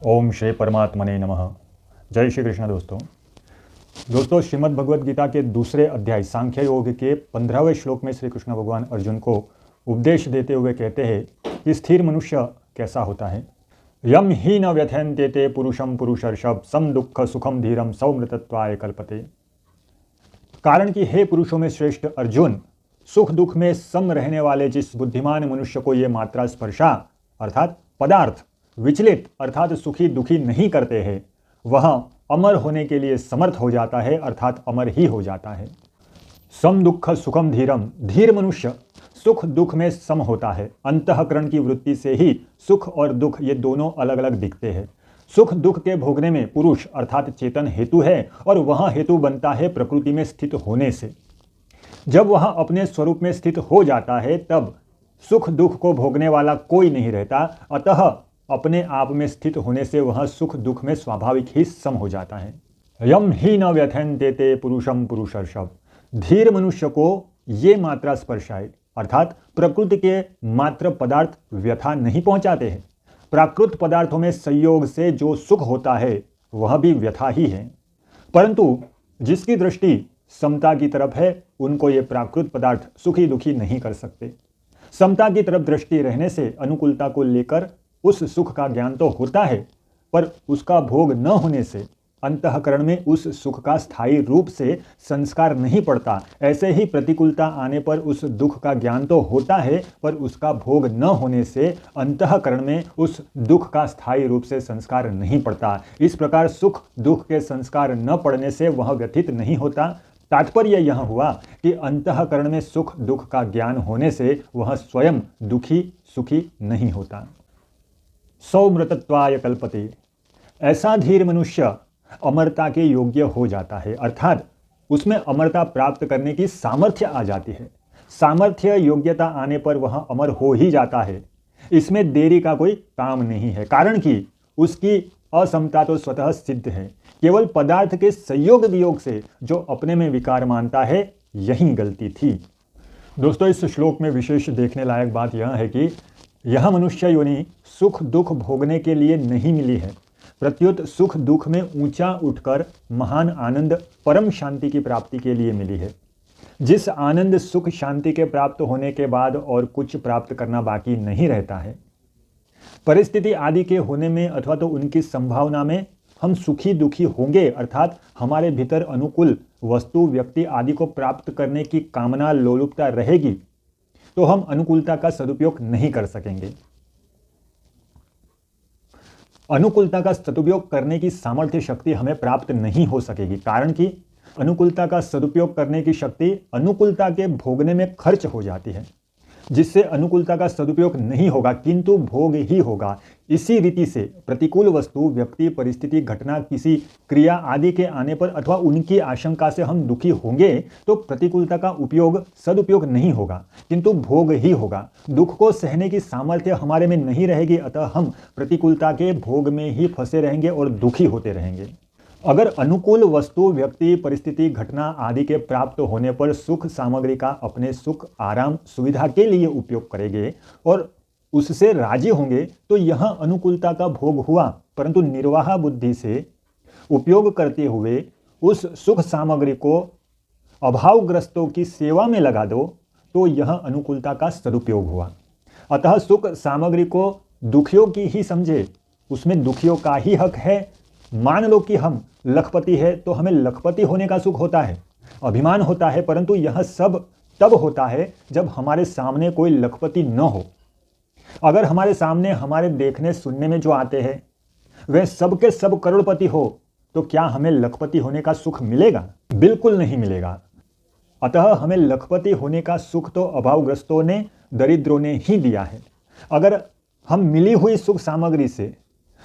ओम श्री परमात्मने नमः। जय श्री कृष्ण। दोस्तों श्रीमद् भगवद गीता के दूसरे अध्याय सांख्य योग के 15वें श्लोक में श्री कृष्ण भगवान अर्जुन को उपदेश देते हुए कहते हैं कि स्थिर मनुष्य कैसा होता है। यम ही न व्यथयन्ते ते पुरुषम पुरुषर्षभ सम दुख सुखम धीरम सौमृतत्वाय कल्पते। कारण कि हे पुरुषों में श्रेष्ठ अर्जुन, सुख दुख में सम रहने वाले जिस बुद्धिमान मनुष्य को ये मात्रा स्पर्शा अर्थात पदार्थ विचलित अर्थात सुखी दुखी नहीं करते हैं, वह अमर होने के लिए समर्थ हो जाता है अर्थात अमर ही हो जाता है। सम दुख सुखम धीरम, धीर मनुष्य सुख दुख में सम होता है। अंतःकरण की वृत्ति से ही सुख और दुख ये दोनों अलग अलग दिखते हैं। सुख दुख के भोगने में पुरुष अर्थात चेतन हेतु है और वह हेतु बनता है प्रकृति में स्थित होने से। जब वह अपने स्वरूप में स्थित हो जाता है तब सुख दुख को भोगने वाला कोई नहीं रहता, अतः अपने आप में स्थित होने से वह सुख दुख में स्वाभाविक ही सम हो जाता है। यम ही न व्यथयन्ते ते पुरुषम पुरुषर्षभ, धीर मनुष्य को ये मात्रा स्पर्शाए अर्थात प्रकृति के मात्र पदार्थ व्यथा नहीं पहुंचाते हैं। प्राकृत पदार्थों में संयोग से जो सुख होता है वह भी व्यथा ही है, परंतु जिसकी दृष्टि समता की तरफ है उनको ये प्राकृत पदार्थ सुखी दुखी नहीं कर सकते। समता की तरफ दृष्टि रहने से अनुकूलता को लेकर उस सुख का ज्ञान तो होता है, पर उसका भोग न होने से अंतःकरण में उस सुख का स्थायी रूप से संस्कार नहीं पड़ता। ऐसे ही प्रतिकूलता आने पर उस दुख का ज्ञान तो होता है, पर उसका भोग न होने से अंतःकरण में उस दुख का स्थायी रूप से संस्कार नहीं पड़ता। इस प्रकार सुख दुख के संस्कार न पड़ने से वह व्यथित नहीं होता। तात्पर्य यह हुआ कि अंतःकरण में सुख दुख का ज्ञान होने से वह स्वयं दुखी सुखी नहीं होता। सौमृतत्वाय कल्पते, ऐसा धीर मनुष्य अमरता के योग्य हो जाता है अर्थात उसमें अमरता प्राप्त करने की सामर्थ्य आ जाती है। सामर्थ्य योग्यता आने पर वह अमर हो ही जाता है। इसमें देरी का कोई काम नहीं है, कारण कि उसकी असमता तो स्वतः सिद्ध है। केवल पदार्थ के संयोग वियोग से जो अपने में विकार मानता है यही गलती थी। दोस्तों इस श्लोक में विशेष देखने लायक बात यह है कि यह मनुष्य योनि सुख दुख भोगने के लिए नहीं मिली है, प्रत्युत सुख दुख में ऊंचा उठकर महान आनंद परम शांति की प्राप्ति के लिए मिली है। जिस आनंद सुख शांति के प्राप्त होने के बाद और कुछ प्राप्त करना बाकी नहीं रहता है। परिस्थिति आदि के होने में अथवा तो उनकी संभावना में हम सुखी दुखी होंगे अर्थात हमारे भीतर अनुकूल वस्तु व्यक्ति आदि को प्राप्त करने की कामना लोलुपता रहेगी तो हम अनुकूलता का सदुपयोग नहीं कर सकेंगे। अनुकूलता का सदुपयोग करने की सामर्थ्य शक्ति हमें प्राप्त नहीं हो सकेगी, कारण कि अनुकूलता का सदुपयोग करने की शक्ति अनुकूलता के भोगने में खर्च हो जाती है, जिससे अनुकूलता का सदुपयोग नहीं होगा किंतु भोग ही होगा। इसी रीति से प्रतिकूल वस्तु व्यक्ति परिस्थिति घटना किसी क्रिया आदि के आने पर अथवा उनकी आशंका से हम दुखी होंगे तो प्रतिकूलता का उपयोग सदुपयोग नहीं होगा किंतु भोग ही होगा। दुख को सहने की सामर्थ्य हमारे में नहीं रहेगी, अतः हम प्रतिकूलता के भोग में ही फंसे रहेंगे और दुखी होते रहेंगे। अगर अनुकूल वस्तु व्यक्ति परिस्थिति घटना आदि के प्राप्त होने पर सुख सामग्री का अपने सुख आराम सुविधा के लिए उपयोग करेंगे और उससे राजी होंगे तो यह अनुकूलता का भोग हुआ, परंतु निर्वाह बुद्धि से उपयोग करते हुए उस सुख सामग्री को अभावग्रस्तों की सेवा में लगा दो तो यह अनुकूलता का सदुपयोग हुआ। अतः सुख सामग्री को दुखियों की ही समझे, उसमें दुखियों का ही हक है। मान लो कि हम लखपति है तो हमें लखपति होने का सुख होता है, अभिमान होता है, परंतु यह सब तब होता है जब हमारे सामने कोई लखपति न हो। अगर हमारे सामने हमारे देखने सुनने में जो आते हैं वे सब के सब करोड़पति हो तो क्या हमें लखपति होने का सुख मिलेगा? बिल्कुल नहीं मिलेगा। अतः हमें लखपति होने का सुख तो अभावग्रस्तों ने दरिद्रों ने ही दिया है। अगर हम मिली हुई सुख सामग्री से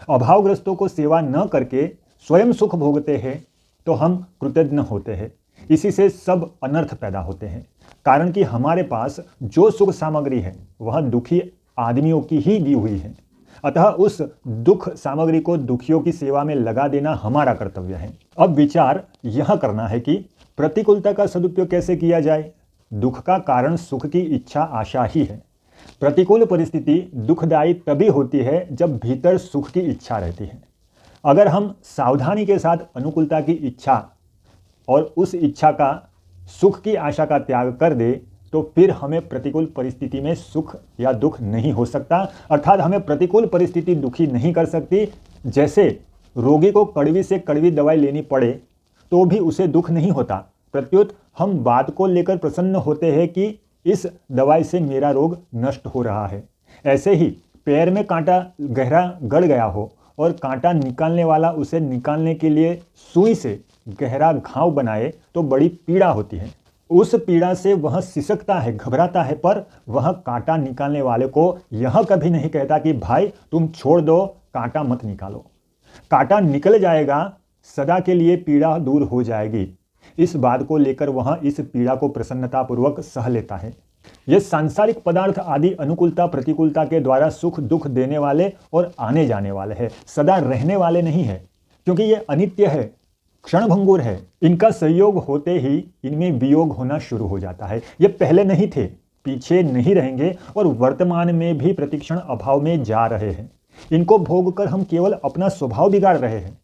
अभावग्रस्तों को सेवा न करके स्वयं सुख भोगते हैं तो हम कृतज्ञ होते हैं। इसी से सब अनर्थ पैदा होते हैं, कारण कि हमारे पास जो सुख सामग्री है वह दुखी आदमियों की ही दी हुई है। अतः उस दुख सामग्री को दुखियों की सेवा में लगा देना हमारा कर्तव्य है। अब विचार यह करना है कि प्रतिकूलता का सदुपयोग कैसे किया जाए। दुख का कारण सुख की इच्छा आशा ही है। प्रतिकूल परिस्थिति दुखदायी तभी होती है जब भीतर सुख की इच्छा रहती है। अगर हम सावधानी के साथ अनुकूलता की इच्छा और उस इच्छा का सुख की आशा का त्याग कर दे तो फिर हमें प्रतिकूल परिस्थिति में सुख या दुख नहीं हो सकता, अर्थात हमें प्रतिकूल परिस्थिति दुखी नहीं कर सकती। जैसे रोगी को कड़वी से कड़वी दवाई लेनी पड़े तो भी उसे दुख नहीं होता, प्रत्युत हम बात को लेकर प्रसन्न होते हैं कि इस दवाई से मेरा रोग नष्ट हो रहा है। ऐसे ही पैर में कांटा गहरा गड़ गया हो और कांटा निकालने वाला उसे निकालने के लिए सुई से गहरा घाव बनाए तो बड़ी पीड़ा होती है। उस पीड़ा से वह सिसकता है, घबराता है, पर वह कांटा निकालने वाले को यह कभी नहीं कहता कि भाई तुम छोड़ दो, कांटा मत निकालो। कांटा निकल जाएगा, सदा के लिए पीड़ा दूर हो जाएगी। इस बात को लेकर वह इस पीड़ा को प्रसन्नतापूर्वक सह लेता है। ये सांसारिक पदार्थ आदि अनुकूलता प्रतिकूलता के द्वारा सुख दुख देने वाले और आने जाने वाले हैं, सदा रहने वाले नहीं है, क्योंकि ये अनित्य है, क्षणभंगुर है। इनका संयोग होते ही इनमें वियोग होना शुरू हो जाता है। ये पहले नहीं थे, पीछे नहीं रहेंगे और वर्तमान में भी प्रतिक्षण अभाव में जा रहे हैं। इनको भोग कर हम केवल अपना स्वभाव बिगाड़ रहे हैं।